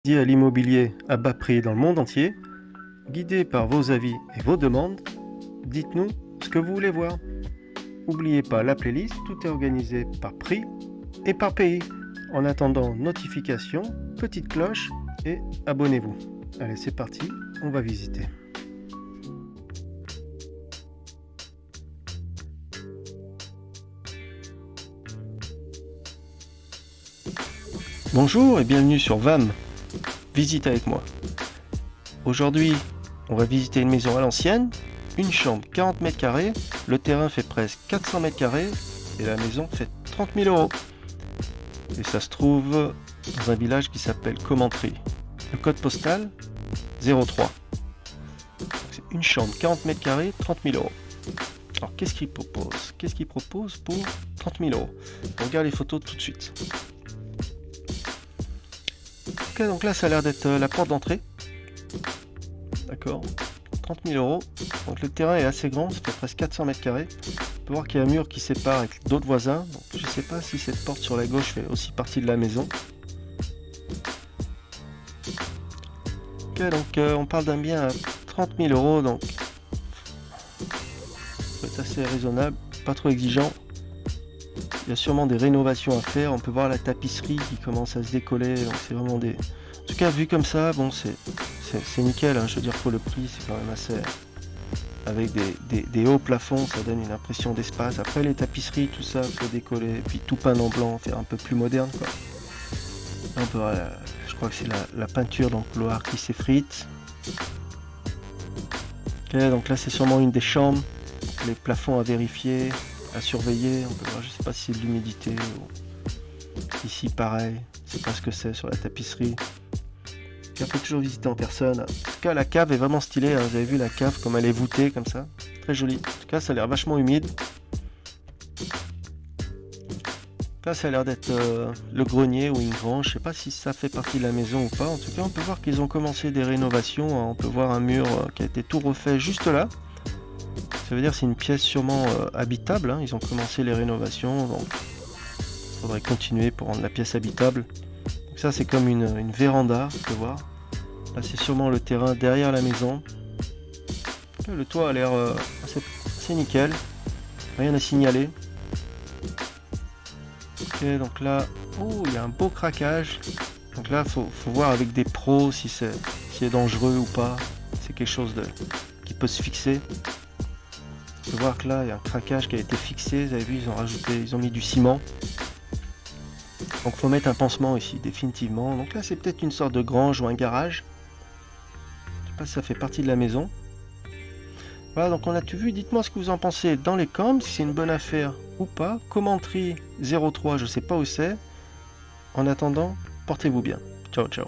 Dédié à l'immobilier à bas prix dans le monde entier, guidé par vos avis et vos demandes, dites-nous ce que vous voulez voir. N'oubliez pas la playlist, tout est organisé par prix et par pays. En attendant, notification, petite cloche et abonnez-vous. Allez, c'est parti, on va visiter. Bonjour et bienvenue sur VAM. Visite avec moi. Aujourd'hui, on va visiter une maison à l'ancienne, une chambre 40 mètres carrés, le terrain fait presque 400 mètres carrés et la maison fait 30 000 euros. Et ça se trouve dans un village qui s'appelle Commentry. Le code postal 03. C'est une chambre 40 mètres carrés, 30 000 euros. Alors qu'est-ce qu'il propose? Qu'est-ce qu'il propose pour 30 000 euros? On regarde les photos tout de suite. Ok, donc là ça a l'air d'être la porte d'entrée. D'accord, 30 000 euros. Donc le terrain est assez grand, ça fait presque 400 mètres carrés. On peut voir qu'il y a un mur qui sépare avec d'autres voisins. Donc, je ne sais pas si cette porte sur la gauche fait aussi partie de la maison. Ok, donc on parle d'un bien à 30 000 euros, donc c'est assez raisonnable, pas trop exigeant. Il y a sûrement des rénovations à faire. On peut voir la tapisserie qui commence à se décoller. Donc c'est vraiment des... En tout cas, vu comme ça, bon, c'est nickel. Hein. Je veux dire, pour le prix, c'est quand même assez... Avec des hauts plafonds, ça donne une impression d'espace. Après, les tapisseries, tout ça, faut décoller. Et puis tout peindre en blanc, faire un peu plus moderne, quoi. Là, on peut voir, je crois que c'est la peinture dans le couloir qui s'effrite. Ok, donc là, c'est sûrement une des chambres. Les plafonds à vérifier, à surveiller. On peut voir, je sais pas si c'est de l'humidité ou... Ici, pareil. Je sais pas ce que c'est sur la tapisserie. On peut toujours visiter en personne. En tout cas, la cave est vraiment stylée. Hein. Vous avez vu la cave, comme elle est voûtée, comme ça. Très jolie. En tout cas, ça a l'air vachement humide. Là, ça a l'air d'être le grenier ou une grange. Je sais pas si ça fait partie de la maison ou pas. En tout cas, on peut voir qu'ils ont commencé des rénovations. Hein. On peut voir un mur qui a été tout refait juste là. Ça veut dire que c'est une pièce sûrement habitable. Hein. Ils ont commencé les rénovations. Donc, il faudrait continuer pour rendre la pièce habitable. Donc ça, c'est comme une véranda, on peut voir. Là, c'est sûrement le terrain derrière la maison. Le toit a l'air assez nickel. Rien à signaler. Ok, donc là, oh, il y a un beau craquage. Donc là, faut voir avec des pros si c'est dangereux ou pas. C'est quelque chose qui peut se fixer. On peut voir que là, il y a un craquage qui a été fixé. Vous avez vu, ils ont mis du ciment. Donc faut mettre un pansement ici, définitivement. Donc là, c'est peut-être une sorte de grange ou un garage. Je sais pas si ça fait partie de la maison. Voilà, donc on a tout vu. Dites-moi ce que vous en pensez dans les comments, si c'est une bonne affaire ou pas. Commentry 03, je sais pas où c'est. En attendant, portez-vous bien. Ciao, ciao.